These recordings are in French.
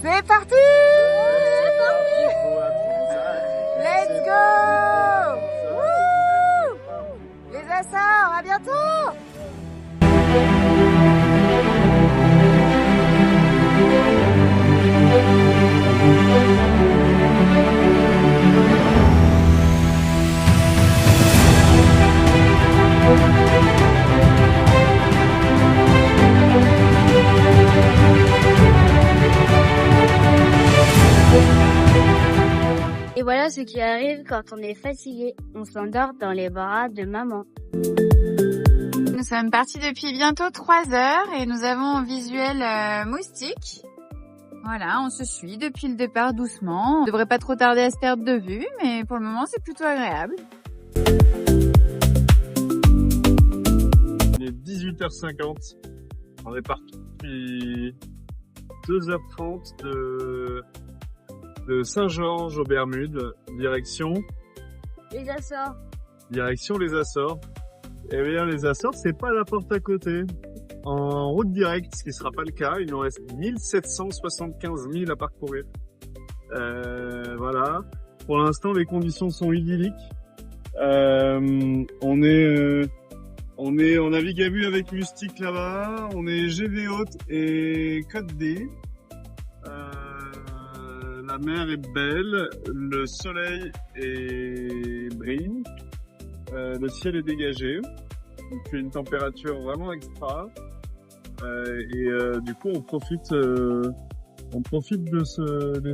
c'est parti! Let's go! Wouh! Les Açores, à bientôt! Et voilà ce qui arrive quand on est fatigué. On s'endort dans les bras de maman. Nous sommes partis depuis bientôt 3 heures et nous avons en visuel moustique. Voilà, on se suit depuis le départ doucement. On ne devrait pas trop tarder à se perdre de vue, mais pour le moment c'est plutôt agréable. Il est 18h50. On est parti depuis 2h30 de Saint-Georges aux Bermudes, direction Les Açores. les Açores. Et bien les Açores, c'est pas la porte à côté. En route directe, ce qui sera pas le cas, il nous reste 1775 milles à parcourir. Voilà. Pour l'instant, les conditions sont idylliques. On navigue à vue avec Mustique là-bas. On est GV Haute et Côte D. La mer est belle, le soleil brille, le ciel est dégagé, il fait une température vraiment extra, du coup on profite de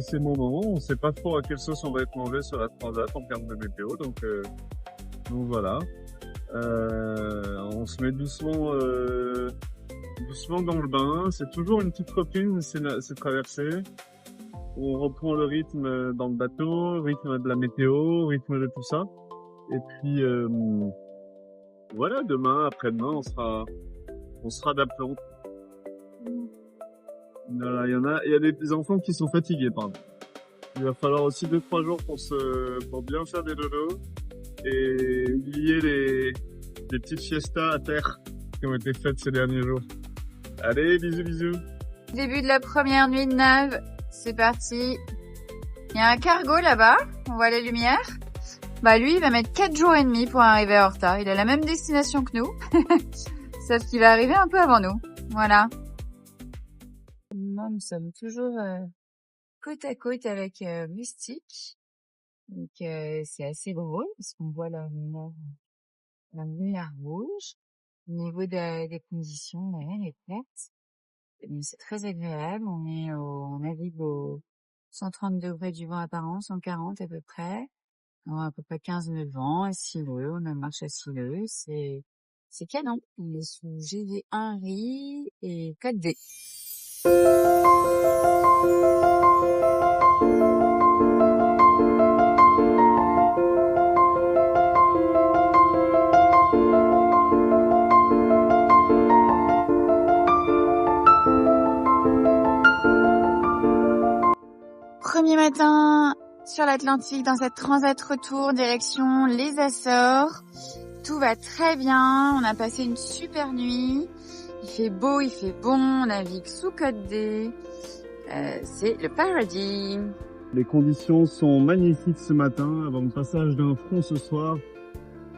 ces moments. On sait pas trop à quelle sauce on va être mangé sur la transat en termes de météo, donc voilà. On se met doucement dans le bain. C'est toujours une petite reprise, c'est traversé. On reprend le rythme dans le bateau, le rythme de la météo, le rythme de tout ça. Et puis voilà, demain, après-demain, on sera d'aplomb. Voilà, il y a des enfants qui sont fatigués, pardon. Il va falloir aussi 2-3 jours pour bien faire des dodos et oublier les petites fiestas à terre qui ont été faites ces derniers jours. Allez, bisous, bisous. Début de la première nuit de nav. C'est parti. Il y a un cargo là-bas. On voit les lumières. Bah lui, il va mettre 4 jours et demi pour arriver à Horta. Il a la même destination que nous. Sauf qu'il va arriver un peu avant nous. Voilà. Nous sommes toujours côte à côte avec Mustique. Donc c'est assez drôle parce qu'on voit la lumière rouge. Au niveau des conditions, elle est plate. C'est très agréable. On navigue au 130 degrés du vent apparent, 140 à peu près. On a à peu près 15 nœuds de vent, asileux, on a une marche asileux. C'est canon. On est sous GV1 RI et 4D. Premier matin sur l'Atlantique dans cette transat retour direction les Açores. Tout va très bien, on a passé une super nuit. Il fait beau, il fait bon, on navigue sous Côte D. C'est le paradis. Les conditions sont magnifiques ce matin avant le passage d'un front ce soir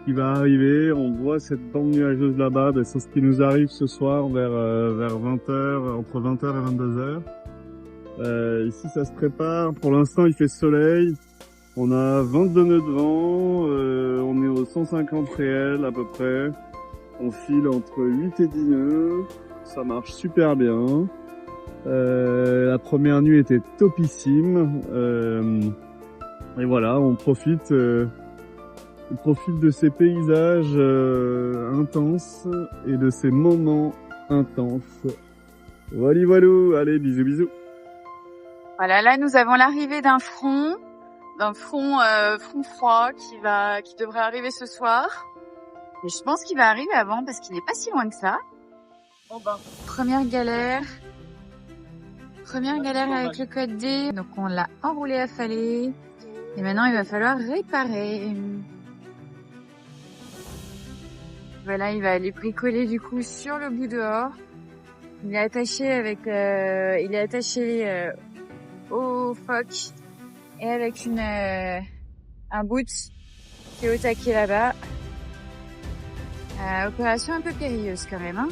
qui va arriver. On voit cette bande nuageuse là-bas, c'est ce qui nous arrive ce soir vers 20h, entre 20h et 22h. Ici ça se prépare, pour l'instant il fait soleil, on a 22 nœuds de vent, on est aux 150 réels à peu près, on file entre 8 et 10 nœuds, ça marche super bien. La première nuit était topissime, et voilà, on profite de ces paysages intenses et de ces moments intenses. Voilà, voilà, allez, bisous bisous. Voilà, là nous avons l'arrivée d'un front froid qui devrait arriver ce soir. Et je pense qu'il va arriver avant parce qu'il n'est pas si loin que ça. Première galère avec le Côte D. Donc on l'a enroulé à Falais. Et maintenant il va falloir réparer. Voilà, il va aller bricoler du coup sur le bout dehors. Il est attaché au phoque et avec un boot qui est au taquet là-bas. Opération un peu périlleuse quand même, hein.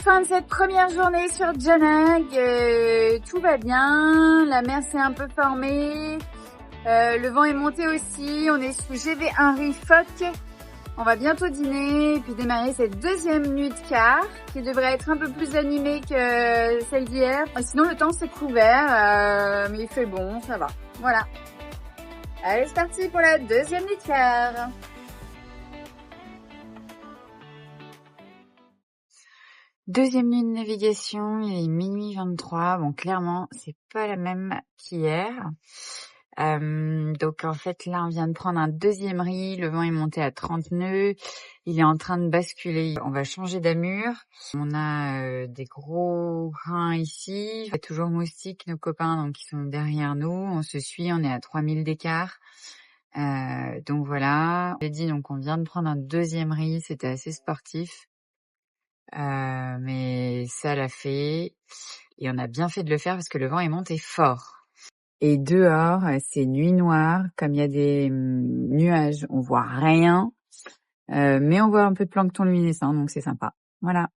Fin de cette première journée sur Janag, tout va bien, la mer s'est un peu formée, le vent est monté aussi, on est sous GV1 Phoque, on va bientôt dîner et puis démarrer cette deuxième nuit de quart qui devrait être un peu plus animée que celle d'hier. Sinon le temps s'est couvert, mais il fait bon, ça va, voilà. Allez, c'est parti pour la deuxième nuit de quart. Deuxième nuit de navigation, il est minuit 23. Bon, clairement, c'est pas la même qu'hier. Donc, en fait, là, on vient de prendre un deuxième riz. Le vent est monté à 30 nœuds. Il est en train de basculer. On va changer d'amure. On a des gros grains ici. Il y a toujours Moustique, nos copains, donc, qui sont derrière nous. On se suit, on est à 3000 d'écart. Donc, voilà. J'ai dit, donc, on vient de prendre un deuxième riz. C'était assez sportif. Mais ça l'a fait et on a bien fait de le faire parce que le vent est monté fort. Et dehors, c'est nuit noire, comme il y a des nuages, on voit rien, mais on voit un peu de plancton luminescent, donc c'est sympa. Voilà.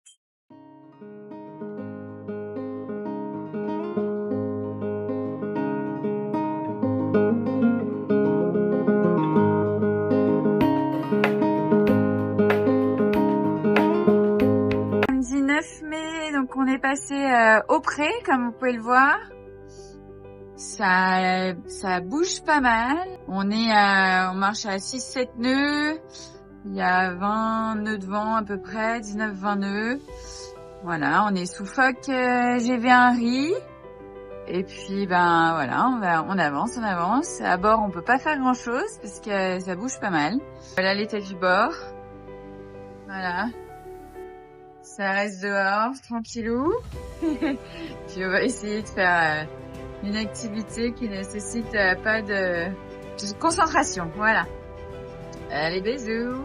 Samedi 9 mai, donc on est passé au pré, comme vous pouvez le voir. Ça bouge pas mal. On marche à 6-7 nœuds. Il y a 20 nœuds de vent à peu près, 19-20 nœuds. Voilà, on est sous phoque GV1 riz. Et puis ben voilà, on avance. À bord, on peut pas faire grand chose parce que ça bouge pas mal. Voilà l'état du bord. Voilà. Ça reste dehors, tranquillou. Puis on va essayer de faire une activité qui nécessite pas de concentration. Voilà. Allez, bisous.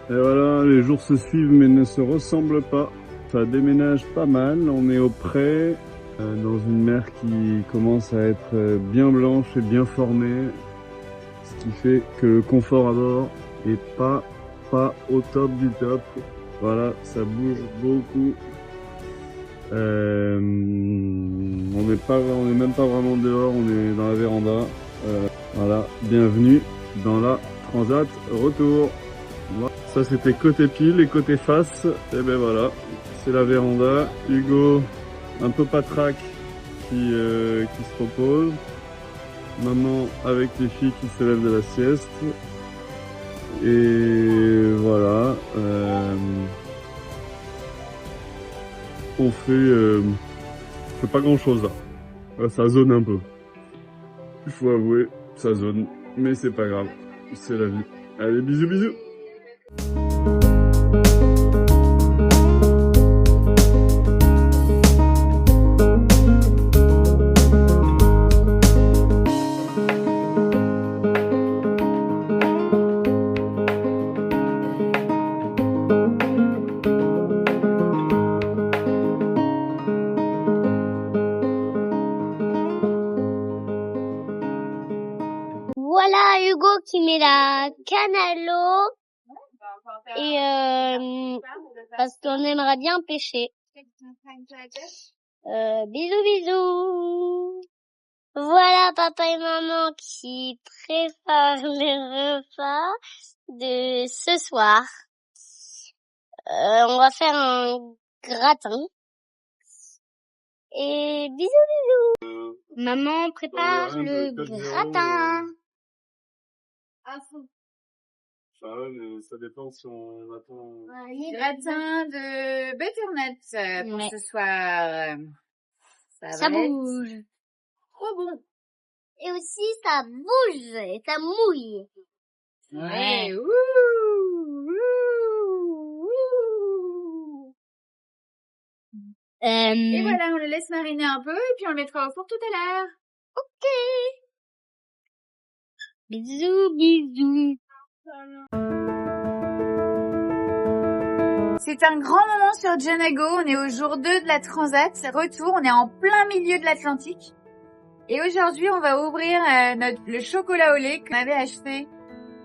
Et voilà, les jours se suivent mais ne se ressemblent pas. Ça déménage pas mal. On est au pré, dans une mer qui commence à être bien blanche et bien formée. Ce qui fait que le confort à bord est pas au top du top. Voilà, ça bouge beaucoup. On est même pas vraiment dehors, on est dans la véranda. Voilà, bienvenue dans la Transat Retour. Voilà. Ça c'était côté pile et côté face, et ben voilà, c'est la véranda. Hugo, un peu patraque, qui se repose. Maman avec les filles qui se lèvent de la sieste. Et voilà. On fait pas grand chose là. Ça zone un peu. Il faut avouer, ça zone. Mais c'est pas grave. C'est la vie. Allez, bisous, bisous. Voilà Hugo qui met la canne à l'eau et parce qu'on aimerait bien pêcher. Bisous bisous. Voilà papa et maman qui préparent le repas de ce soir. On va faire un gratin. Et bisous bisous. Maman prépare le gratin. Ça dépend si on attend. Gratin de butternut pour ce soir. Ça bouge. Trop bon. Et aussi, ça bouge et ça mouille. Ouais. Ouh, ouh, ouh. Et voilà, on le laisse mariner un peu et puis on le mettra au four tout à l'heure. Ok. Bisous, bisous. C'est un grand moment sur Janago. On est au jour 2 de la Transat. Retour, on est en plein milieu de l'Atlantique. Et aujourd'hui, on va ouvrir le chocolat au lait qu'on avait acheté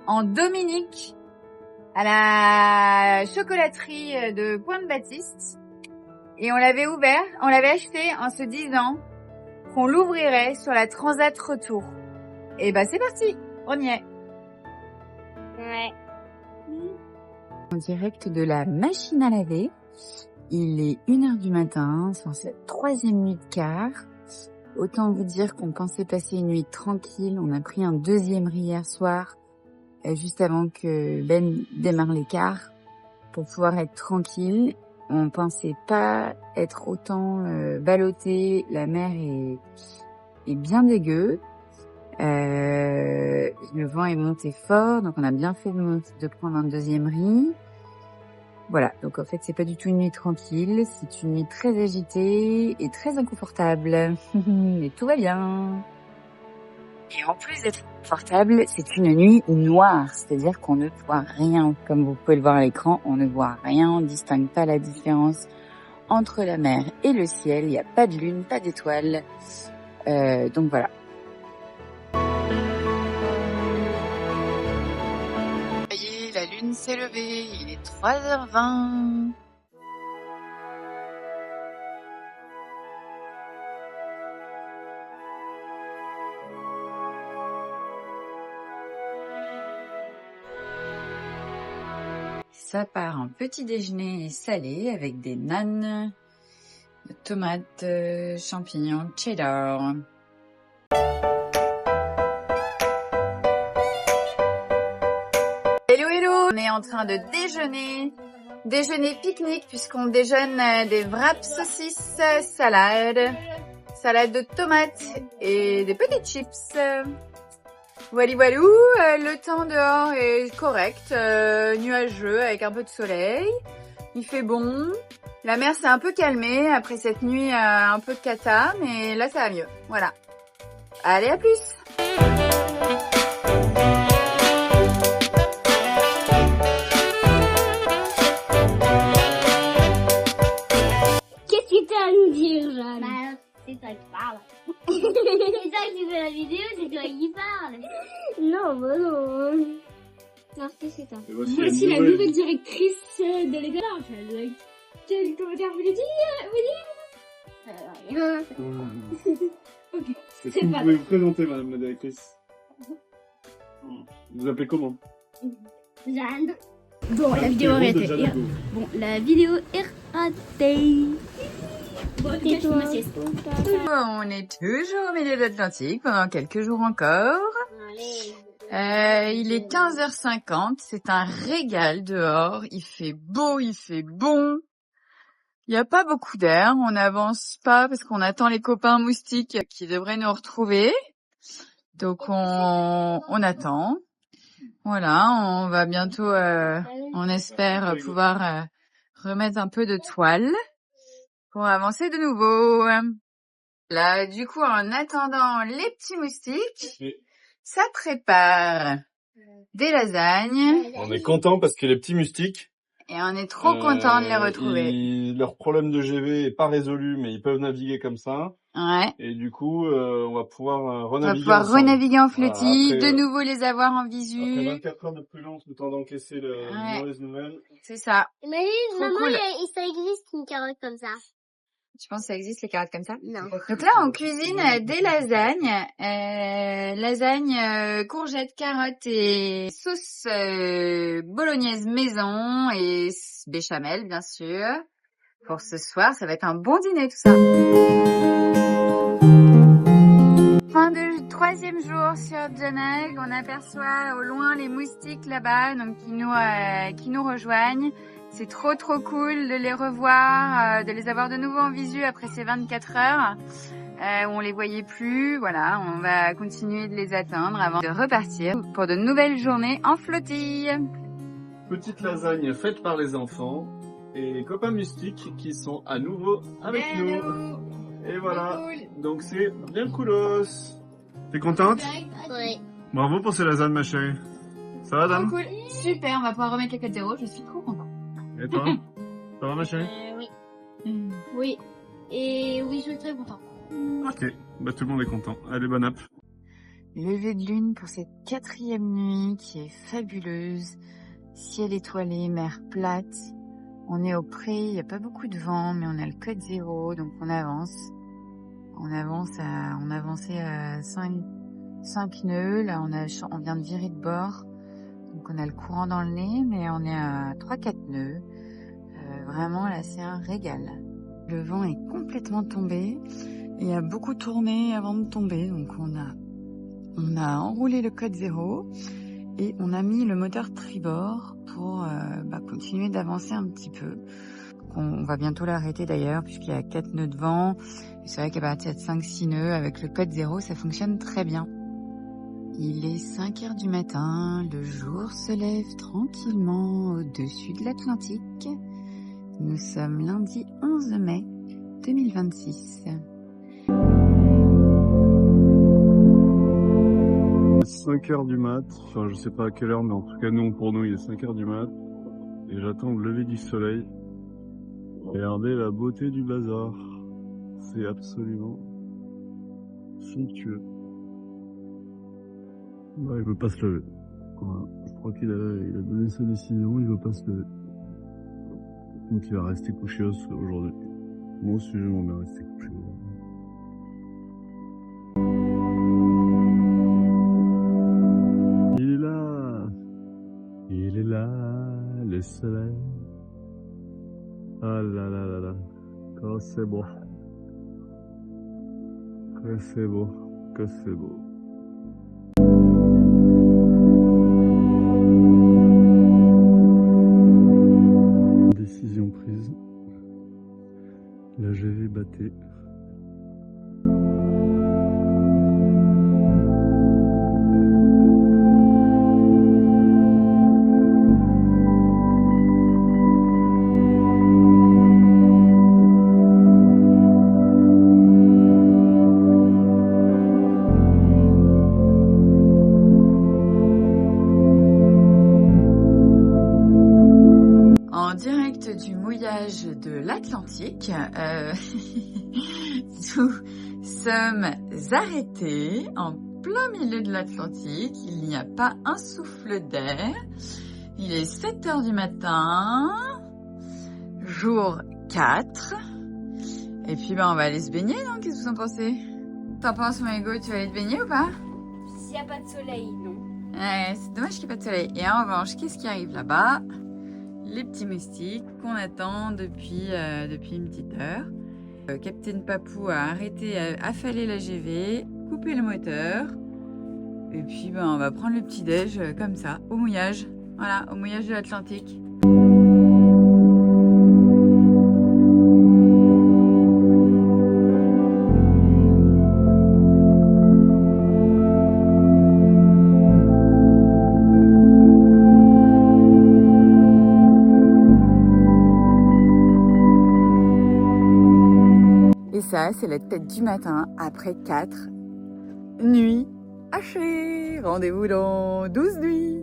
en Dominique à la chocolaterie de Pointe-Baptiste. Et on l'avait acheté en se disant qu'on l'ouvrirait sur la Transat retour. Et bah c'est parti, on y est. Ouais. En direct de la machine à laver, il est 1h du matin, sur cette 3e nuit de quart. Autant vous dire qu'on pensait passer une nuit tranquille, on a pris un 2e riz hier soir, juste avant que Ben démarre les quarts, pour pouvoir être tranquille. On pensait pas être autant ballotté, la mer est bien dégueu. Le vent est monté fort, donc on a bien fait de prendre un 2e riz. Voilà, donc en fait c'est pas du tout une nuit tranquille, c'est une nuit très agitée et très inconfortable. Mais tout va bien. Et en plus d'être confortable, c'est une nuit noire, c'est-à-dire qu'on ne voit rien. Comme vous pouvez le voir à l'écran, on ne voit rien, on ne distingue pas la différence entre la mer et le ciel. Il n'y a pas de lune, pas d'étoiles. Donc voilà. Ça y est, la lune s'est levée, il est 3h20. Ça part en petit déjeuner salé avec des nanes, tomates, champignons, cheddar. Hello hello, on est en train de déjeuner pique-nique puisqu'on déjeune des wraps saucisses, salade de tomates et des petites chips. Voilà, le temps dehors est correct, nuageux avec un peu de soleil. Il fait bon. La mer s'est un peu calmée après cette nuit un peu de cata, mais là ça va mieux. Voilà. Allez, à plus. Qu'est-ce que t'as à nous dire, Jeanne? Bah, c'est toi qui parle. C'est toi qui fais la vidéo, c'est toi qui parle. Non, bah non. Non, c'est toi. Voici la nouvelle directrice de l'école. Quel commentaire vous dites? Rien. Ok. Est-ce que vous pouvez vous présenter, madame la directrice? Vous appelez comment? Jeanne. Bon, la vidéo est ratée. Janago. Bon, la vidéo est ratée. Bon, Et toi? On est toujours au milieu de l'Atlantique pendant quelques jours encore. Il est 15h50, c'est un régal dehors, il fait beau, il fait bon. Il n'y a pas beaucoup d'air, on n'avance pas parce qu'on attend les copains moustiques qui devraient nous retrouver. Donc on attend. Voilà, on va bientôt, on espère pouvoir remettre un peu de toile pour avancer de nouveau. Là, du coup, en attendant les petits moustiques, ça prépare des lasagnes. On est content parce que les petits moustiques, Et on est trop content de les retrouver. leur problème de GV est pas résolu, mais ils peuvent naviguer comme ça. Ouais. Et du coup, on va pouvoir On va renaviguer pouvoir ensemble. renaviguer en flottille, Voilà, après, de nouveau les avoir en Après visu. 24 heures de prudence, le temps d'encaisser une mauvaise nouvelle. C'est ça. Imagine, Trop maman, cool. ça existe une carotte comme ça. Tu penses que ça existe les carottes comme ça? Non. Donc là, on cuisine des lasagnes. Lasagnes, courgettes, carottes et sauce bolognaise maison et béchamel, bien sûr. Pour ce soir, ça va être un bon dîner, tout ça. Fin de 3e jour sur Janag. On aperçoit au loin les moustiques là-bas, donc qui nous rejoignent. C'est trop cool de les revoir, de les avoir de nouveau en visu après ces 24 heures où on les voyait plus. Voilà, on va continuer de les atteindre avant de repartir pour de nouvelles journées en flottille. Petite lasagne faite par les enfants et les copains mystiques qui sont à nouveau avec nous. Et voilà, donc c'est bien coolos. T'es contente? Oui. Bravo pour ces lasagnes, ma chérie. Ça va, Dame? Cool, super, on va pouvoir remettre les 4-0, je suis trop contente. Et toi? Ça va, ma chérie? Oui. Oui. Et oui, je suis très content. Ok, bah tout le monde est content. Allez, bonne app. Lever de lune pour cette 4e nuit qui est fabuleuse. Ciel étoilé, mer plate. On est au pré, il n'y a pas beaucoup de vent, mais on a le code 0, donc on avance. On avançait à 5 nœuds. Là, on vient de virer de bord. Donc on a le courant dans le nez, mais on est à 3-4 nœuds. Vraiment, là, c'est un régal. Le vent est complètement tombé et a beaucoup tourné avant de tomber. Donc on a enroulé le code 0 et on a mis le moteur tribord pour continuer d'avancer un petit peu. On va bientôt l'arrêter d'ailleurs puisqu'il y a 4 nœuds de vent. Et c'est vrai qu'à partir de 5-6 nœuds avec le code 0, ça fonctionne très bien. Il est 5 heures du matin, le jour se lève tranquillement au-dessus de l'Atlantique. Nous sommes lundi 11 mai 2026. 5 heures du mat, enfin je sais pas à quelle heure, mais en tout cas pour nous il est 5 heures du mat. Et j'attends le lever du soleil. Regardez la beauté du bazar. C'est absolument somptueux. Bah, il veut pas se lever. Voilà. Je crois qu'il a donné sa décision, il veut pas se lever. Donc il va rester couché aujourd'hui. Moi aussi je m'en vais rester couché. Il est là, le soleil. Ah là là là là, que c'est beau. Que c'est beau, que c'est beau. Décision prise. La GV battait. Du mouillage de l'Atlantique, nous sommes arrêtés en plein milieu de l'Atlantique. Il n'y a pas un souffle d'air. Il est 7 heures du matin, jour 4. Et puis on va aller se baigner, non? Qu'est-ce que vous en pensez? T'en penses, mon ego, tu vas aller te baigner ou pas? S'il n'y a pas de soleil, non. Ouais, c'est dommage qu'il n'y ait pas de soleil. Et en revanche, qu'est-ce qui arrive là-bas? Les petits moustiques qu'on attend depuis une petite heure. Captain Papou a arrêté, a affalé la GV, coupé le moteur. Et puis on va prendre le petit déj comme ça, au mouillage. Voilà, au mouillage de l'Atlantique. Et ça, c'est la tête du matin après 4 nuits hachées. Rendez-vous dans 12 nuits.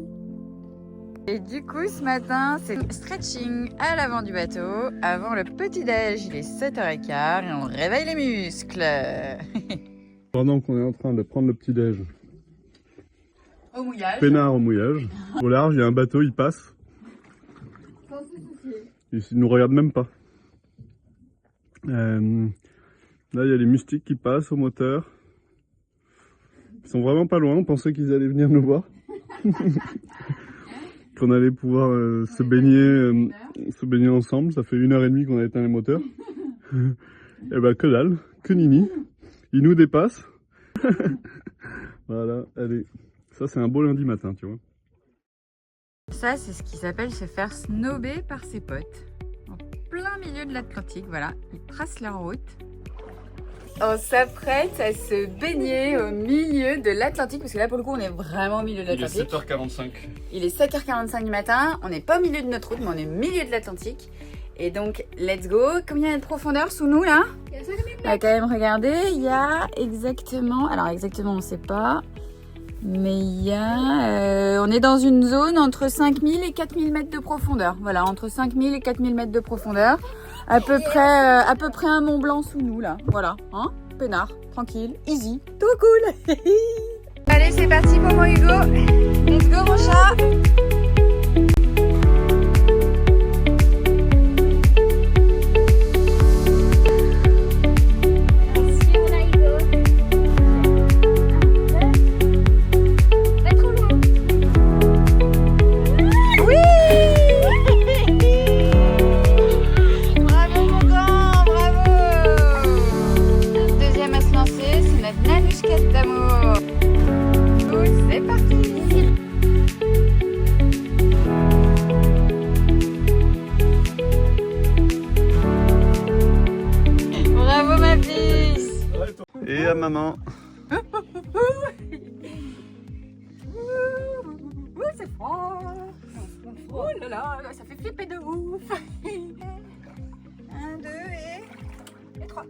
Et du coup, ce matin, c'est stretching à l'avant du bateau. Avant le petit-déj, il est 7h15 et on réveille les muscles. Pendant qu'on est en train de prendre le petit-déj. Au mouillage. Peinard au mouillage. Au large, il y a un bateau, il passe. Il nous regarde même pas. Là, il y a les moustiques qui passent au moteur. Ils sont vraiment pas loin. On pensait qu'ils allaient venir nous voir. Qu'on allait pouvoir se baigner ensemble. Ça fait 1h30 qu'on a éteint les moteurs. Et bah, que dalle, que nini. Ils nous dépassent. Voilà, allez. Ça, c'est un beau lundi matin, tu vois. Ça, c'est ce qui s'appelle se faire snober par ses potes. En plein milieu de l'Atlantique, voilà. Ils tracent leur route. On s'apprête à se baigner au milieu de l'Atlantique, parce que là, pour le coup, on est vraiment au milieu de l'Atlantique. Il est 7h45. Il est 7h45 du matin. On n'est pas au milieu de notre route, mais on est au milieu de l'Atlantique. Et donc, let's go. Combien il y a de profondeur sous nous, là? On va quand même regarder. Il y a exactement... Alors, exactement, on ne sait pas. Mais il y a... on est dans une zone entre 5000 et 4000 mètres de profondeur. Voilà, entre 5000 et 4000 mètres de profondeur. À peu près un Mont Blanc sous nous, là. Voilà, hein? Peinard, tranquille, easy, tout cool. Allez, c'est parti pour mon Hugo. Let's go, mon chat. Et à maman. C'est froid. Oh là là, ça fait flipper de ouf. 1, 2 et 3.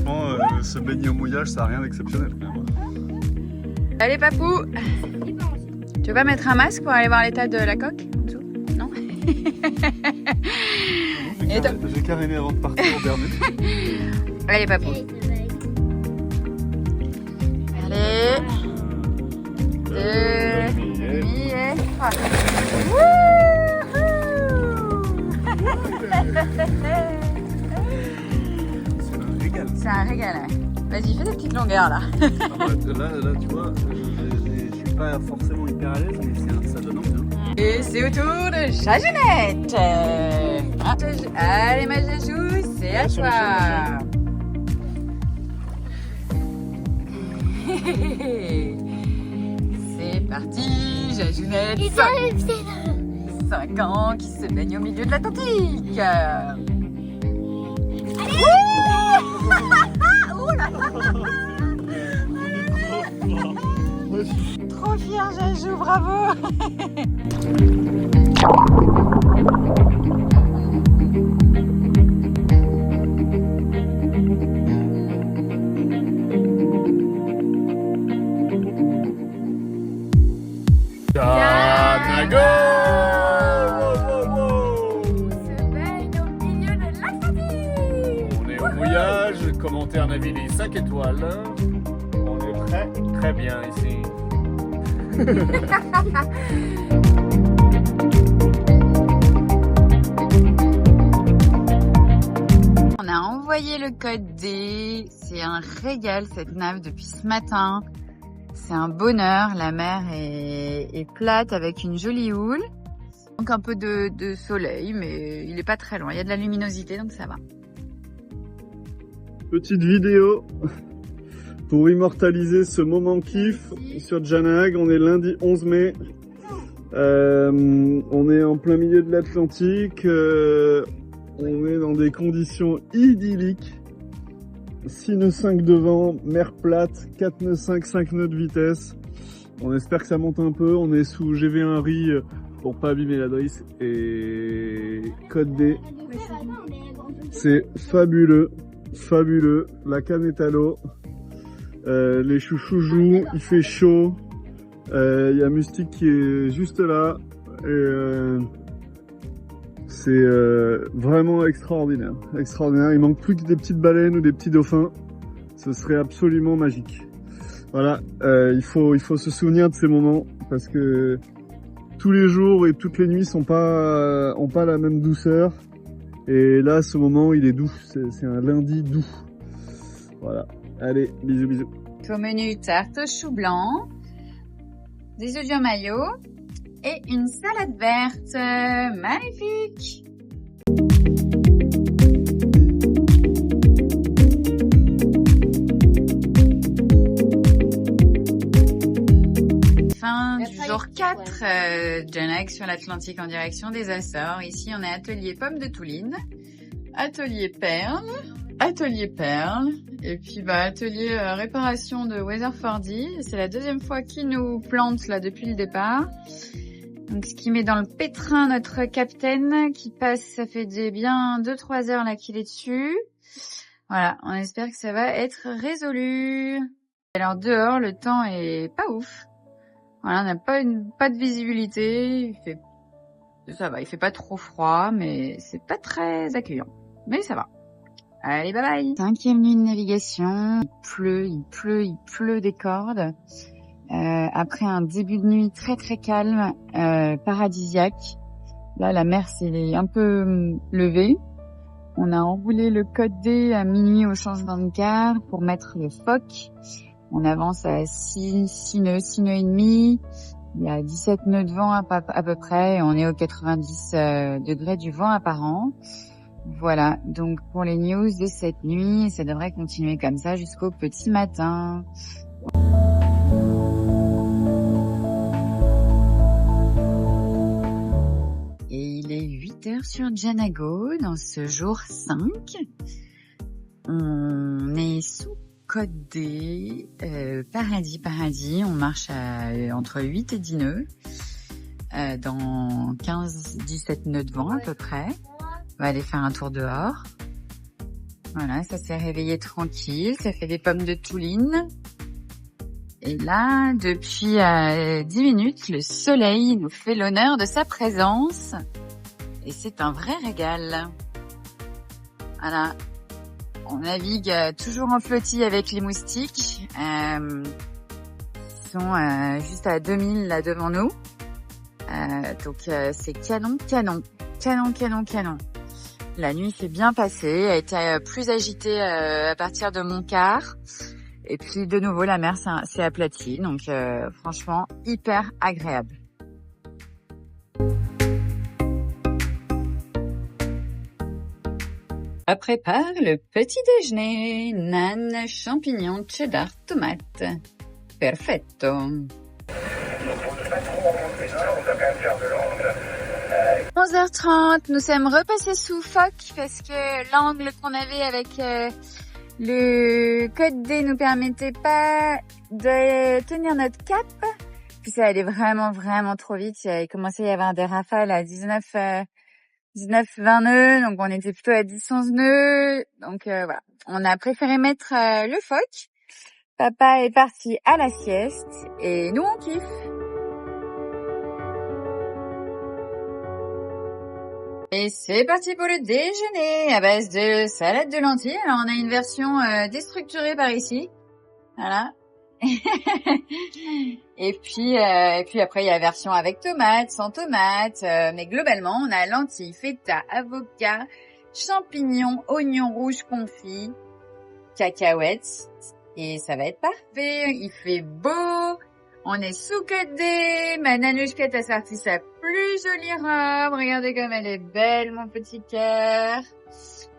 Bon, se baigner au mouillage, ça n'a rien d'exceptionnel. Allez, papou. Tu veux pas mettre un masque pour aller voir l'état de la coque en dessous? Non. J'ai caréné avant de partir au Bermude. Allez, papou. Allez. 2 et 3. C'est un régal. C'est un régal. Vas-y, fais des petites longueurs là. Là, tu vois, je suis pas forcément hyper à l'aise, mais ça donne envie. Et c'est au tour de Jajounette. Allez, ma Jajou, c'est à toi. C'est parti, Jajounette. 5 ans qui se baigne au milieu de l'Atlantique. Trop fière, Jajou, bravo. Danago! On est au mouillage, commenter un avis des 5 étoiles. On est très très bien ici. On a envoyé le code D. C'est un régal cette nave depuis ce matin. C'est un bonheur. La mer est plate avec une jolie houle. Donc un peu de soleil, mais il n'est pas très loin. Il y a de la luminosité, donc ça va. Petite vidéo pour immortaliser ce moment kiff sur Janag. On est lundi 11 mai. On est en plein milieu de l'Atlantique. On est dans des conditions idylliques. 6 nœuds 5 de vent, mer plate, 4 nœuds 5, 5 nœuds de vitesse. On espère que ça monte un peu. On est sous GV1 RI pour pas abîmer la drisse. Et code D. C'est fabuleux. Fabuleux. La canne est à l'eau. Les chouchous jouent. Il fait chaud. Il y a Mystique qui est juste là. Et c'est vraiment extraordinaire. Extraordinaire. Il manque plus que des petites baleines ou des petits dauphins. Ce serait absolument magique. Voilà. Il faut se souvenir de ces moments parce que tous les jours et toutes les nuits ont pas la même douceur. Et là, ce moment, il est doux. C'est un lundi doux. Voilà. Allez, bisous, bisous. Au menu, tarte au chou blanc, des œufs mayo et une salade verte. Magnifique! fin du jour 4 Genague sur l'Atlantique en direction des Açores. Ici, on est atelier Pommes de Touline, atelier Perles, et puis atelier réparation de Weatherfordy. C'est la deuxième fois qu'ils nous plantent là depuis le départ. Donc ce qui met dans le pétrin notre capitaine qui passe, ça fait bien 2-3 heures là qu'il est dessus. Voilà, on espère que ça va être résolu. Alors dehors, le temps est pas ouf. Voilà, on n'a pas de visibilité. Ça va, il fait pas trop froid, mais c'est pas très accueillant. Mais ça va. Allez, bye bye. 5e nuit de navigation. Il pleut des cordes. Après un début de nuit très très calme, paradisiaque. Là, la mer s'est un peu levée. On a enroulé le code D à minuit au changement de quart pour mettre le phoque. On avance à 6 nœuds et demi. Il y a 17 nœuds de vent à peu près. Et on est aux 90 degrés du vent apparent. Voilà, donc pour les news de cette nuit, ça devrait continuer comme ça jusqu'au petit matin. Il est 8h sur Genague dans ce jour 5. On est sous code D, paradis. On marche entre 8 et 10 nœuds, dans 15-17 nœuds de vent à peu près. On va aller faire un tour dehors. Voilà, ça s'est réveillé tranquille, ça fait des pommes de Touline. Et là, depuis 10 minutes, le soleil nous fait l'honneur de sa présence. Et c'est un vrai régal. Voilà. On navigue toujours en flottille avec les moustiques. Ils sont juste à 2000 là devant nous. Donc c'est canon. La nuit s'est bien passée, a été plus agitée à partir de Montcart. Et puis de nouveau la mer s'est aplatie, donc franchement hyper agréable. On prépare le petit déjeuner, nanes, champignons, cheddar, tomates. Perfetto. 11h30, nous sommes repassés sous phoque parce que l'angle qu'on avait avec le code D nous permettait pas de tenir notre cap. Puis ça allait vraiment trop vite. Il commençait à y avoir des rafales à 19-20 nœuds, donc on était plutôt à 10-11 nœuds. Donc voilà, on a préféré mettre le phoque. Papa est parti à la sieste et nous on kiffe. Et c'est parti pour le déjeuner à base de salade de lentilles. Alors on a une version déstructurée par ici, voilà. et puis après il y a la version avec tomates, sans tomates, mais globalement on a lentilles, feta, avocat, champignons, oignons rouges confits, cacahuètes, et ça va être parfait. Il fait beau. On est sous code D. Ma Nanouchkette a sorti sa plus jolie robe. Regardez comme elle est belle, mon petit cœur.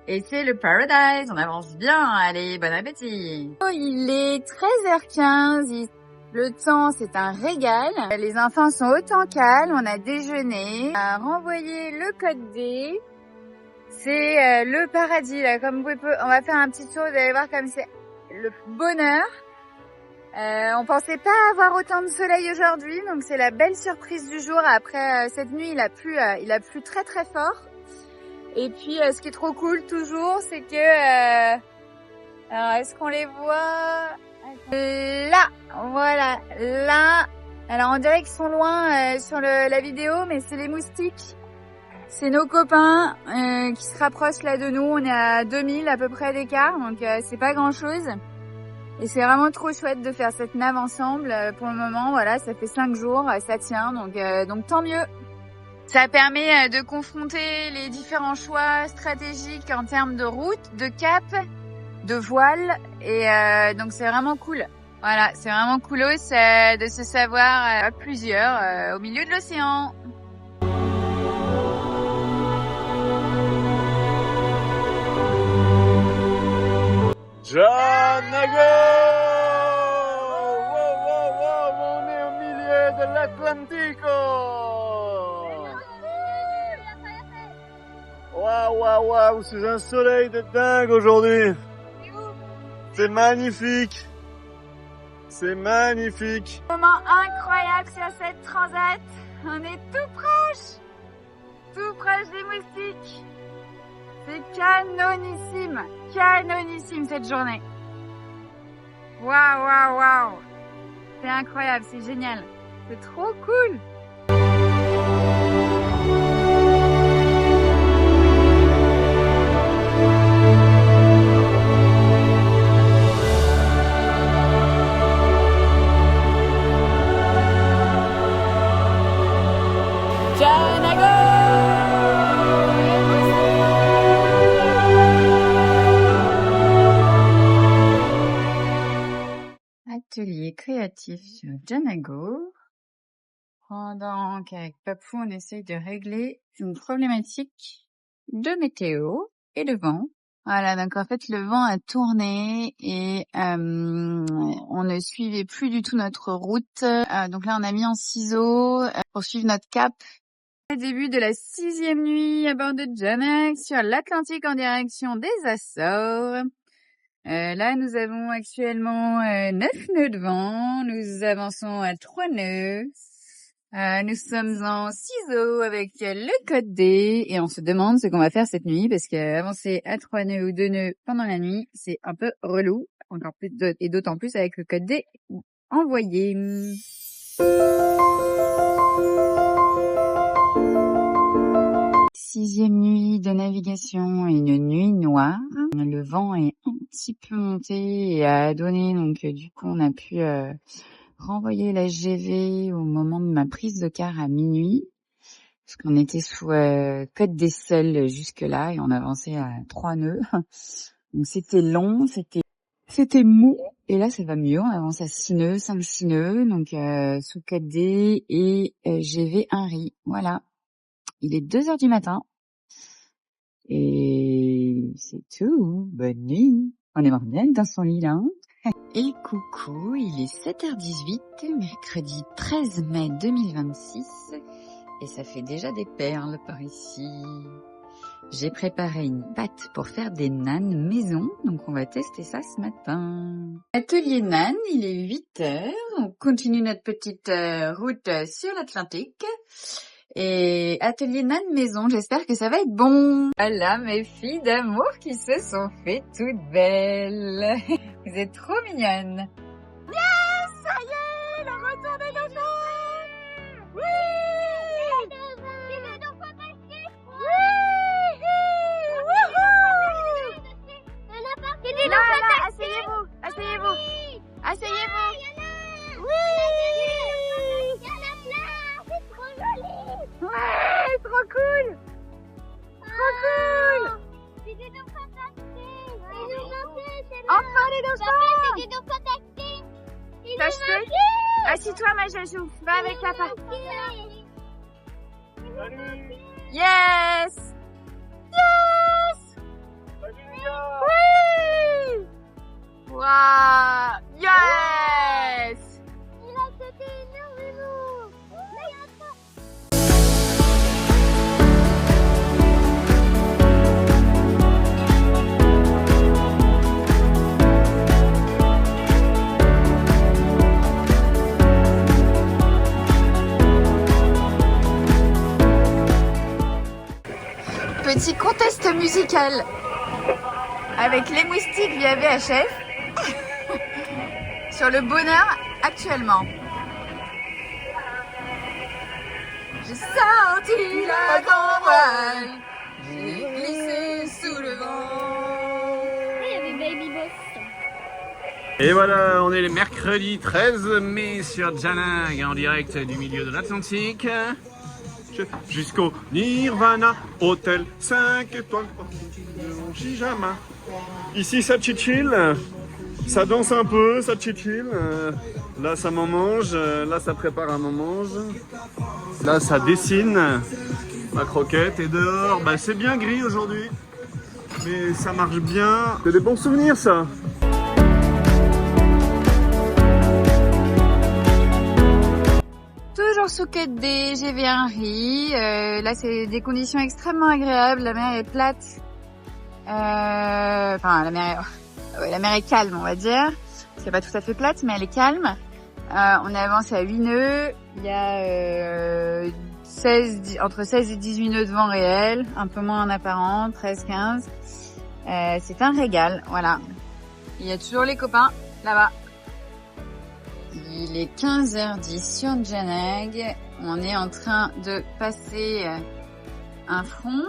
Et c'est le paradise. On avance bien. Allez, bon appétit. Oh, il est 13h15. Le temps, c'est un régal. Les enfants sont au temps calme. On a déjeuné. On a renvoyé le code D. C'est le paradis, là. Comme vous pouvez, on va faire un petit tour. Vous allez voir comme c'est le bonheur. On pensait pas avoir autant de soleil aujourd'hui, donc c'est la belle surprise du jour. Après cette nuit, il a plu très très fort. Et puis ce qui est trop cool toujours, c'est que alors est-ce qu'on les voit là? Voilà, là. Alors on dirait qu'ils sont loin sur la vidéo, mais c'est les moustiques. C'est nos copains qui se rapprochent là de nous. On est à 2000 à peu près d'écart, donc c'est pas grand-chose. Et c'est vraiment trop chouette de faire cette nave ensemble. Pour le moment, voilà, ça fait 5 jours, ça tient, donc tant mieux. Ça permet de confronter les différents choix stratégiques en termes de route, de cap, de voile, et donc c'est vraiment cool. Voilà, c'est vraiment coolos de se savoir à plusieurs au milieu de l'océan. Genague! Wow, on est au milieu de l'Atlantico. Waouh, waouh, waouh, c'est un soleil de dingue aujourd'hui. C'est magnifique. C'est magnifique. Moment incroyable sur cette transat. On est tout proche des moustiques. C'est canonissime cette journée. Waouh, waouh, waouh. C'est incroyable, c'est génial. C'est trop cool. Atelier créatif sur Janago. Pendant qu'avec Papou, on essaye de régler une problématique de météo et de vent. Voilà, donc en fait, le vent a tourné et on ne suivait plus du tout notre route. Donc là, on a mis en ciseaux pour suivre notre cap. Le début de la 6e nuit à bord de Janac sur l'Atlantique en direction des Açores. Là, nous avons actuellement 9 nœuds de vent. Nous avançons à 3 nœuds. Nous sommes en ciseaux avec le code D et on se demande ce qu'on va faire cette nuit parce qu'avancer à 3 nœuds ou 2 nœuds pendant la nuit, c'est un peu relou. Encore plus et d'autant plus avec le code D envoyé. Sixième nuit de navigation, une nuit noire. Le vent est un petit peu monté et a donné, donc du coup on a pu renvoyer la GV au moment de ma prise de quart à minuit, parce qu'on était sous Côte des Seuls jusque-là et on avançait à 3 nœuds. Donc c'était long, c'était mou, et là ça va mieux, on avance à 6 nœuds, 5-6 nœuds, donc sous 4D et GV 1 riz. Voilà. Il est 2h du matin. Et c'est tout. Bonne nuit. On est bien dans son lit, là. Et coucou, il est 7h18, mercredi 13 mai 2026. Et ça fait déjà des perles par ici. J'ai préparé une pâte pour faire des nanes maison. Donc on va tester ça ce matin. Atelier nanes, il est 8h. On continue notre petite route sur l'Atlantique. Et atelier nan maison, j'espère que ça va être bon. Voilà mes filles d'amour qui se sont fait toutes belles. Vous êtes trop mignonnes. Yes, ça y est, le retour des dauphins. Oui. Là, asseyez-vous, asseyez-vous. Asseyez-vous. Oui. Ouais, trop cool! Trop cool! C'est des dauphins tactés! Enfin les dauphins! C'est des dauphins tactés! Tache-toi! Assis-toi ma chachou, va avec papa! Yes! Yes! Oui! Waouh! Yes! Il a sauté énormément! Petit contest musical avec les moustiques via VHF sur le bonheur actuellement. J'ai sorti la grande voile, j'ai glissé sous le vent. Il y avait Baby Boss. Et voilà, on est le mercredi 13 mai sur Janac en direct du milieu de l'Atlantique. Jusqu'au Nirvana, hôtel 5 étoiles, Jijama. Ici ça chill, ça danse un peu, ça chill. Là ça m'en mange, là ça prépare un m'en mange. Là ça dessine ma croquette et dehors, bah, c'est bien gris aujourd'hui. Mais ça marche bien, c'est des bons souvenirs ça. toujours sous quête des GV Henry. Là, c'est des conditions extrêmement agréables. La mer est plate. Enfin, la mer est calme, on va dire. C'est pas tout à fait plate, mais elle est calme. On avance à 8 nœuds. Il y a entre 16 et 18 nœuds de vent réel, un peu moins en apparent, 13-15. C'est un régal, voilà. Il y a toujours les copains, là-bas. Il est 15h10 sur Janag. On est en train de passer un front.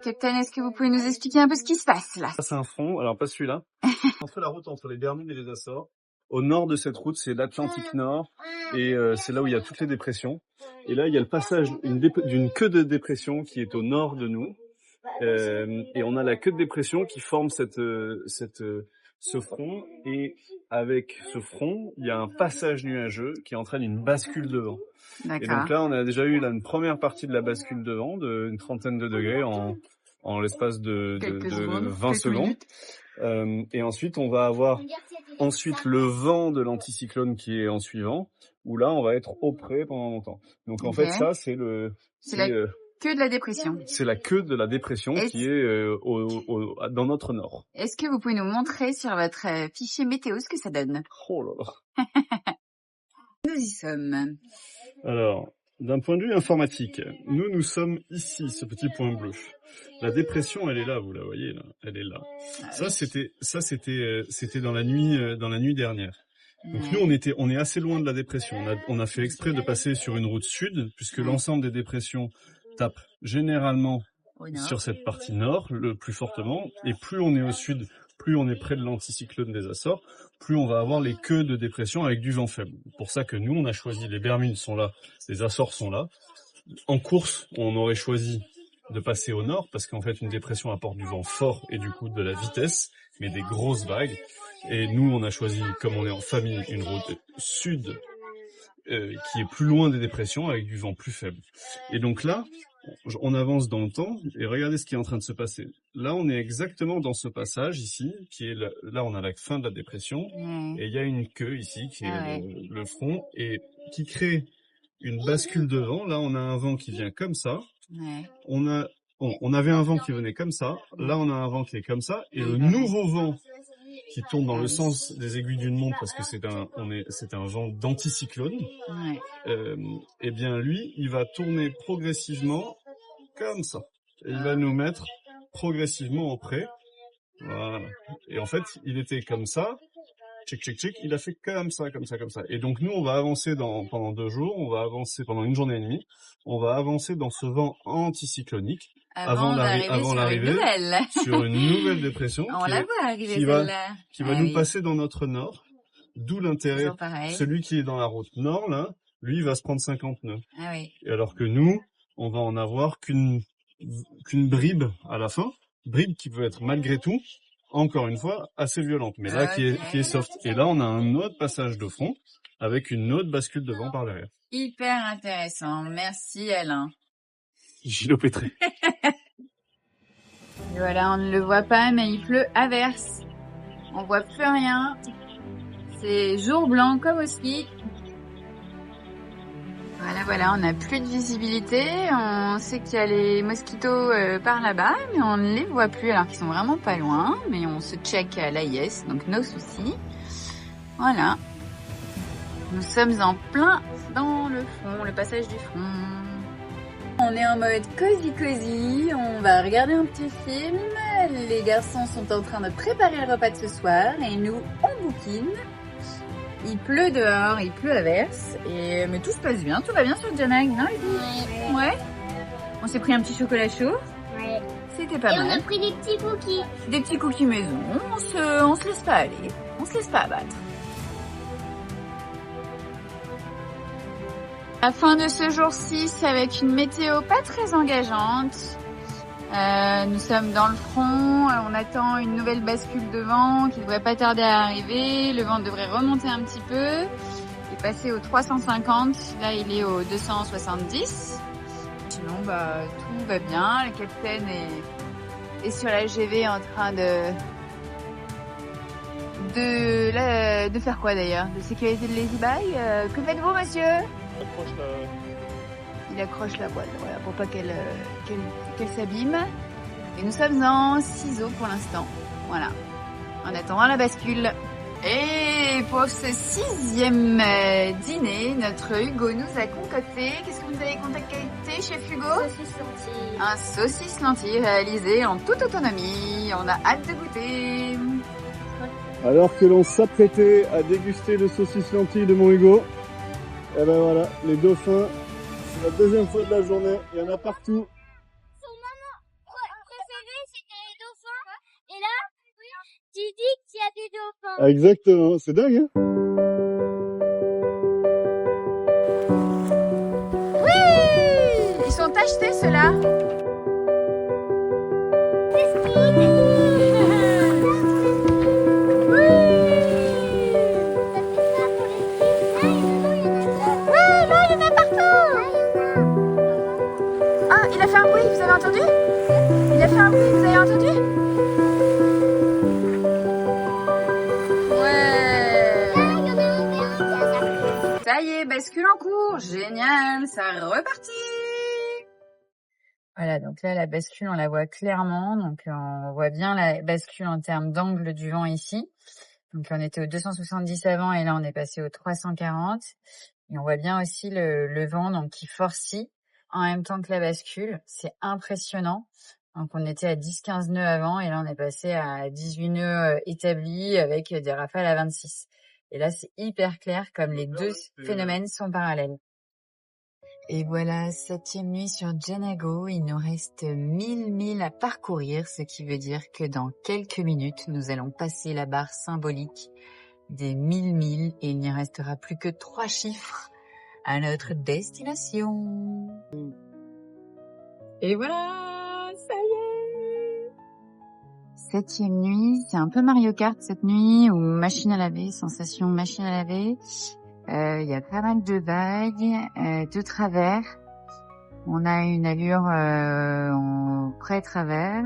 Capitaine, est-ce que vous pouvez nous expliquer un peu ce qui se passe là? C'est un front, alors pas celui-là. On fait la route entre les Bermudes et les Açores. Au nord de cette route, c'est l'Atlantique Nord et c'est là où il y a toutes les dépressions. Et là, il y a le passage d'une queue de dépression qui est au nord de nous. Et on a la queue de dépression qui forme ce front. Et avec ce front, il y a un passage nuageux qui entraîne une bascule de vent. Et donc là, on a déjà eu une première partie de la bascule de vent d'une trentaine de degrés en l'espace de 20 secondes. Et ensuite, on va avoir le vent de l'anticyclone qui est en suivant, où là, on va être au près pendant longtemps. Donc en fait, ça, c'est la queue de la dépression. C'est la queue de la dépression qui est dans notre nord. Est-ce que vous pouvez nous montrer sur votre fichier météo ce que ça donne? Oh là là. Nous y sommes. Alors, d'un point de vue informatique, nous sommes ici, ce petit point bleu. La dépression, elle est là, vous la voyez là, elle est là. C'était dans la nuit dernière. Donc nous, on est assez loin de la dépression. On a fait exprès de passer sur une route sud, puisque l'ensemble des dépressions tapent généralement sur cette partie nord, le plus fortement. Et plus on est au sud, plus on est près de l'anticyclone des Açores, plus on va avoir les queues de dépression avec du vent faible. C'est pour ça que nous, on a choisi, les Bermudes sont là, les Açores sont là. En course, on aurait choisi de passer au nord, parce qu'en fait, une dépression apporte du vent fort et du coup de la vitesse, mais des grosses vagues. Et nous, on a choisi, comme on est en famille, une route sud qui est plus loin des dépressions, avec du vent plus faible. Et donc là, on avance dans le temps, et regardez ce qui est en train de se passer. Là, on est exactement dans ce passage ici, qui est là, on a la fin de la dépression, et il y a une queue ici, qui est le front, et qui crée une bascule de vent. Là, on a un vent qui vient comme ça. On avait un vent qui venait comme ça. Là, on a un vent qui est comme ça, et le nouveau vent qui tourne dans le sens des aiguilles d'une montre, parce que c'est un vent d'anticyclone. Et bien lui, il va tourner progressivement comme ça. Et il va nous mettre progressivement au près. Voilà. Et en fait, il était comme ça. Tchic, tchic, tchic. Il a fait comme ça, comme ça, comme ça. Et donc nous, on va avancer pendant 2 jours. On va avancer pendant 1 journée et demie. On va avancer dans ce vent anticyclonique. Avant l'arrivée sur une nouvelle dépression qui va nous passer dans notre nord, d'où l'intérêt. Celui qui est dans la route nord, là, lui, il va se prendre 50 nœuds. Et alors que nous, on va en avoir qu'une bribe à la fin, bribe qui peut être malgré tout, encore une fois, assez violente, mais là qui est soft. Et là, on a un autre passage de front avec une autre bascule de vent par derrière. Hyper intéressant, merci Alain. Gilles Pétré. Et voilà, on ne le voit pas, mais il pleut à verse. On voit plus rien. C'est jour blanc comme au ski. Voilà, on n'a plus de visibilité. On sait qu'il y a les mosquitos par là-bas, mais on ne les voit plus alors qu'ils sont vraiment pas loin. Mais on se check à l'AIS, donc nos soucis. Voilà. Nous sommes en plein dans le front, le passage du front. On est en mode cosy, on va regarder un petit film. Les garçons sont en train de préparer le repas de ce soir et nous, on bouquine. Il pleut dehors, il pleut à verse, mais tout se passe bien, tout va bien sur Janag, non? Ouais. On s'est pris un petit chocolat chaud. Ouais. C'était pas mal. Et on a pris des petits cookies. Des petits cookies maison, on se laisse pas aller, on se laisse pas abattre. La fin de ce jour 6 avec une météo pas très engageante. Nous sommes dans le front, on attend une nouvelle bascule de vent qui devrait pas tarder à arriver. Le vent devrait remonter un petit peu et passer au 350. Là, il est au 270. Sinon, tout va bien. Le capitaine est sur la GV en train de faire quoi d'ailleurs? De sécurité de Lazy Bye. Que faites-vous, monsieur? il accroche la voile, voilà, pour pas qu'elle s'abîme. Et nous sommes en ciseaux pour l'instant, voilà, en attendant la bascule. Et pour ce 6e dîner, notre Hugo nous a concocté, qu'est-ce que vous avez concocté, chef Hugo? Un saucisse lentille réalisé en toute autonomie. On a hâte de goûter. Alors que l'on s'apprêtait à déguster le saucisse lentille de mon Hugo, et ben voilà, les dauphins, c'est la deuxième fois de la journée, il y en a partout. Son moment préféré, c'était les dauphins. Et là, tu dis qu'il y a des dauphins. Exactement, c'est dingue, hein? Oui, ils sont achetés ceux-là. Il a fait un bruit, vous avez entendu? Il a fait un bruit, vous avez entendu? Ouais. Ça y est, bascule en cours. Génial, ça repartit. Voilà, donc là, la bascule, on la voit clairement. Donc, on voit bien la bascule en termes d'angle du vent ici. Donc, on était au 270 avant et là, on est passé au 340. Et on voit bien aussi le vent donc qui forcit en même temps que la bascule. C'est impressionnant. Donc, on était à 10-15 nœuds avant et là, on est passé à 18 nœuds établis avec des rafales à 26. Et là, c'est hyper clair comme les deux phénomènes sont parallèles. Et voilà, 7e nuit sur Janago. Il nous reste 1000 milles à parcourir, ce qui veut dire que dans quelques minutes, nous allons passer la barre symbolique des 1000 milles et il n'y restera plus que 3 chiffres à notre destination. Et voilà, ça y est. 7e nuit, c'est un peu Mario Kart cette nuit, ou machine à laver, sensation machine à laver. Il y a pas mal de vagues, de travers. On a une allure en pré-travers.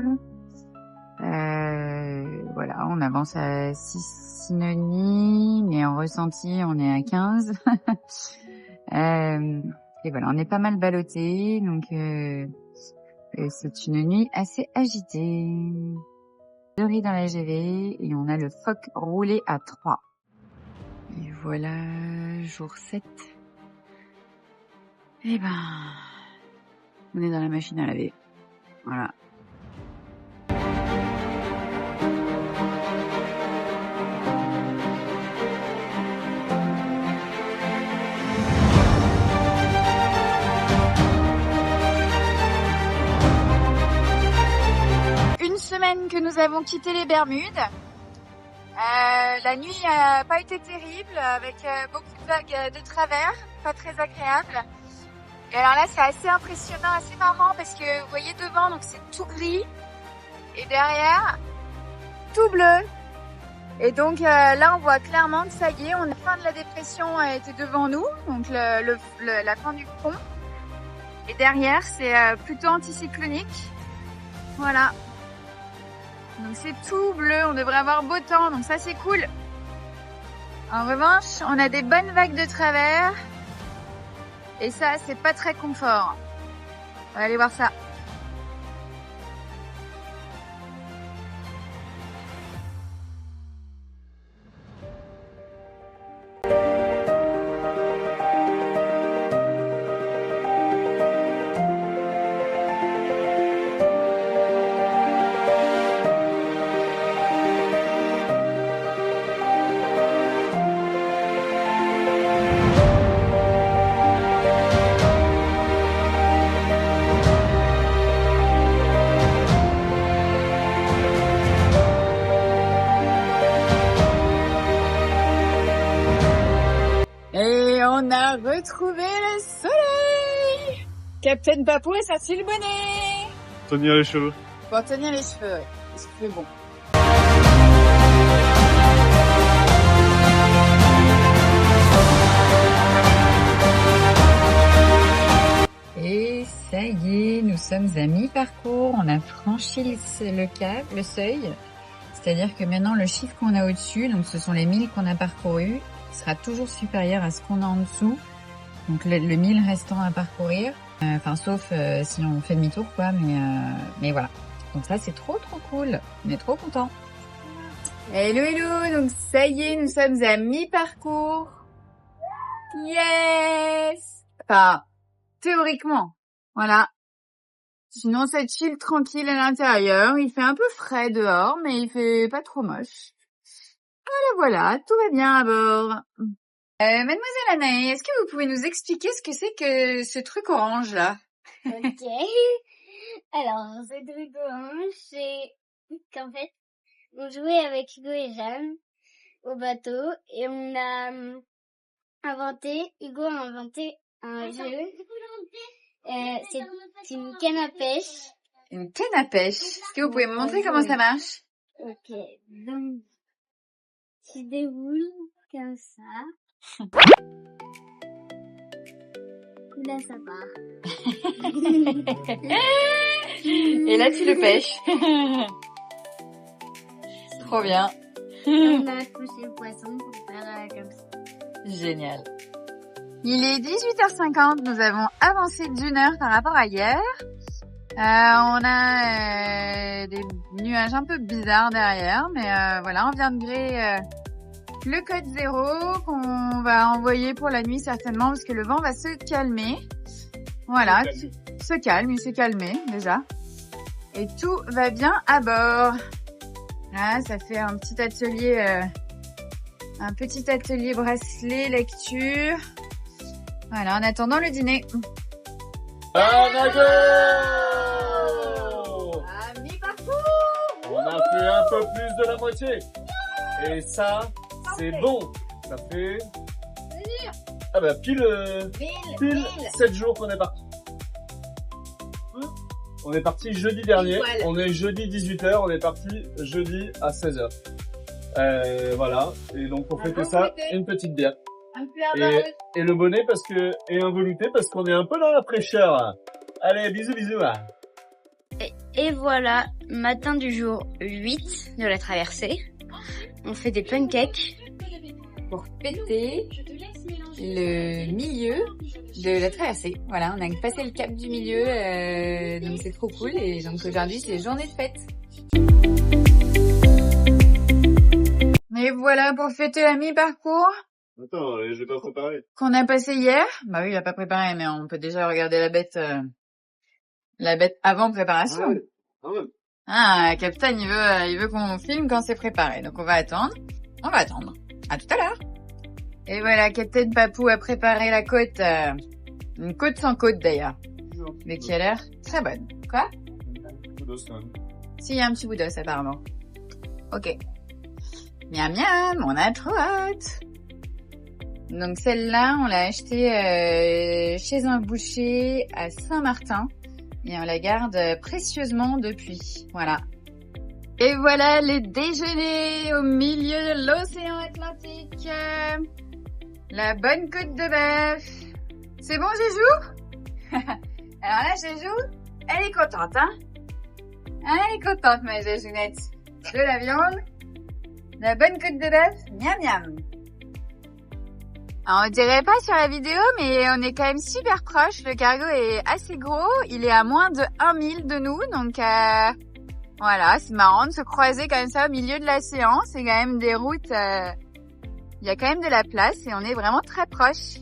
Voilà, on avance à 6 nœuds demi, mais en ressenti, on est à 15. Et voilà, on est pas mal ballotté, donc c'est une nuit assez agitée. 2 riz dans la GV et on a le phoque roulé à 3. Et voilà, jour 7. Et ben, on est dans la machine à laver. Voilà. Une semaine que nous avons quitté les Bermudes. La nuit n'a pas été terrible, avec beaucoup de vagues de travers, pas très agréable. Et alors là, c'est assez impressionnant, assez marrant, parce que vous voyez devant, donc c'est tout gris, et derrière, tout bleu. Et donc là, on voit clairement que ça y est, la fin de la dépression était devant nous, donc la fin du pont. Et derrière, c'est plutôt anticyclonique. Voilà. Donc c'est tout bleu, on devrait avoir beau temps, donc ça c'est cool. En revanche, on a des bonnes vagues de travers. Et ça, c'est pas très confort. On va aller voir ça. On a retrouvé le soleil. Captain Papou a sorti le bonnet. Tenir les cheveux. Pour tenir les cheveux, ouais. Parce qu'il fait bon. Et ça y est, nous sommes à mi-parcours. On a franchi le seuil. C'est-à-dire que maintenant, le chiffre qu'on a au-dessus, donc ce sont les 1000 qu'on a parcourus, sera toujours supérieur à ce qu'on a en dessous. Donc le 1000 restant à parcourir. Enfin, sauf si on fait demi-tour, quoi. Mais voilà. Donc ça, c'est trop cool. On est trop contents. Hello, hello. Donc ça y est, nous sommes à mi-parcours. Yes! Enfin, théoriquement. Voilà. Sinon, ça chill tranquille à l'intérieur. Il fait un peu frais dehors, mais il fait pas trop moche. Voilà, tout va bien à bord. Mademoiselle Anaë, est-ce que vous pouvez nous expliquer ce que c'est que ce truc orange là? Ok. Alors, ce truc orange, c'est qu'en fait, on jouait avec Hugo et Jeanne au bateau et Hugo a inventé un jeu. C'est une canne à pêche. Une canne à pêche. Est-ce que vous pouvez me montrer comment ça marche? Ok, donc tu déroules comme ça. Là, ça part. Et là, tu le pêches. Trop bien. On a poussé le poisson pour faire comme ça. Génial. Il est 18h50. Nous avons avancé d'1 heure par rapport à hier. On a des nuages un peu bizarres derrière, mais voilà, on vient de griller le code 0 qu'on va envoyer pour la nuit certainement parce que le vent va se calmer. Voilà, se calme, il s'est calmé déjà. Et tout va bien à bord. Là, ça fait un petit atelier bracelet, lecture. Voilà, en attendant le dîner. Anago! À mi-parcours! On a fait un peu plus de la moitié. Et ça, c'est bon. Ça fait... Ah bah pile 7 jours qu'on est parti. On est parti jeudi dernier. On est jeudi 18h. On est parti jeudi à 16h. Voilà. Et donc on fêtait ça, une petite bière. Et le bonnet et un velouté parce qu'on est un peu dans la fraîcheur. Allez, bisous. Et voilà, matin du jour 8 de la traversée. On fait des pancakes Pour fêter le milieu de la traversée. Voilà, on a passé le cap du milieu, donc c'est trop cool. Et donc aujourd'hui, c'est journée de fête. Et voilà pour fêter la mi-parcours Attends, je vais pas préparer. qu'on a passé hier. Bah oui, il a pas préparé, mais on peut déjà regarder la bête avant préparation. Ah ouais. Ah, Captain, il veut qu'on filme quand c'est préparé. Donc on va attendre. À tout à l'heure. Et voilà, Captain Papou a préparé la côte, une côte sans côte d'ailleurs, mais qui a l'air très bonne. Quoi? Si, il y a un petit bout d'os apparemment. Ok. Miam miam, on a trop hâte. Donc celle-là, on l'a achetée chez un boucher à Saint-Martin et on la garde précieusement depuis. Voilà. Et voilà les déjeuners au milieu de l'océan Atlantique. La bonne côte de bœuf. C'est bon, Jéjou? Alors là, Jéjou, elle est contente, hein? Elle est contente, ma Jéjounette. De la viande, la bonne côte de bœuf, miam miam. Alors, on dirait pas sur la vidéo, mais on est quand même super proche. Le cargo est assez gros. Il est à moins de 1000 de nous, donc voilà, c'est marrant de se croiser comme ça au milieu de l'océan. C'est quand même des routes, il y a quand même de la place et on est vraiment très proche.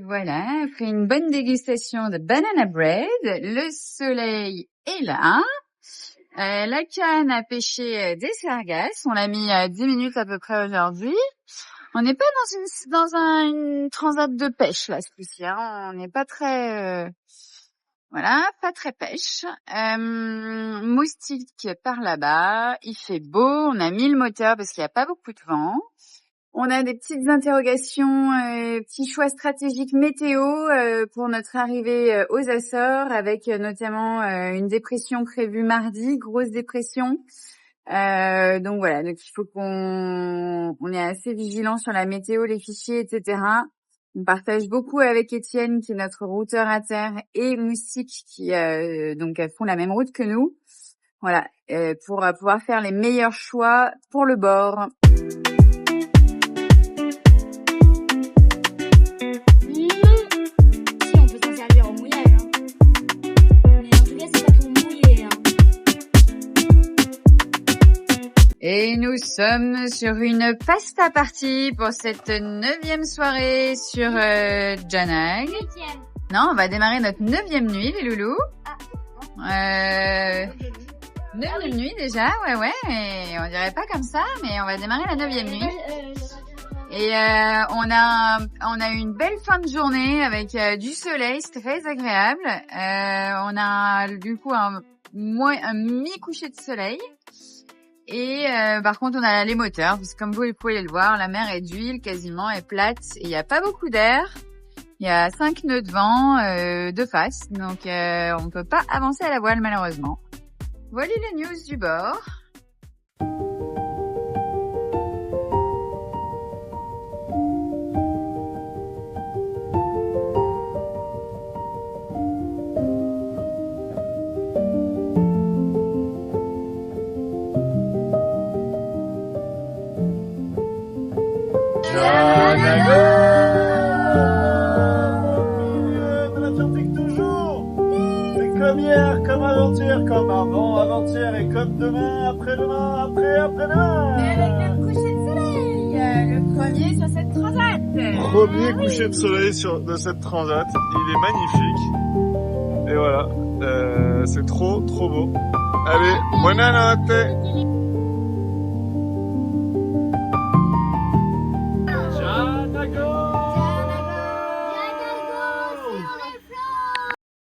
Voilà, après une bonne dégustation de banana bread, le soleil est là. La canne a pêché des sargasses, on l'a mis à 10 minutes à peu près aujourd'hui. On n'est pas dans une transat de pêche là ce coup-ci, hein. On n'est pas très voilà, pas très pêche. Moustique par là-bas, il fait beau, on a mis le moteur parce qu'il n'y a pas beaucoup de vent. On a des petites interrogations, petits choix stratégiques météo pour notre arrivée aux Açores, avec notamment une dépression prévue mardi, grosse dépression. Donc voilà, donc il faut on est assez vigilant sur la météo, les fichiers, etc. On partage beaucoup avec Étienne, qui est notre routeur à terre, et Moustique, qui donc elles font la même route que nous. Voilà, pour pouvoir faire les meilleurs choix pour le bord. Si, on peut s'en servir au mouillage. Hein. Mais en tout cas, c'est pas pour mouiller. Hein. Et nous sommes sur une pasta party pour cette 9e soirée sur Janag. 8e. Non, on va démarrer notre 9e nuit, les loulous. 9e nuit déjà, ouais, et on dirait pas comme ça, mais on va démarrer la 9e nuit. Et on a eu une belle fin de journée avec du soleil, c'était très agréable. On a du coup un mi-coucher de soleil. Et par contre, on a les moteurs, parce que comme vous pouvez le voir, la mer est d'huile quasiment, est plate, et il n'y a pas beaucoup d'air. Il y a 5 nœuds de vent de face, donc on peut pas avancer à la voile malheureusement. Voilà les news du bord. Comme hier, comme avant-hier, comme avant-hier et comme demain, après-demain, après-demain. Et avec le coucher de soleil, le premier sur cette transat. Premier coucher de soleil de cette transat, il est magnifique. Et voilà, c'est trop beau. Allez, buona notte.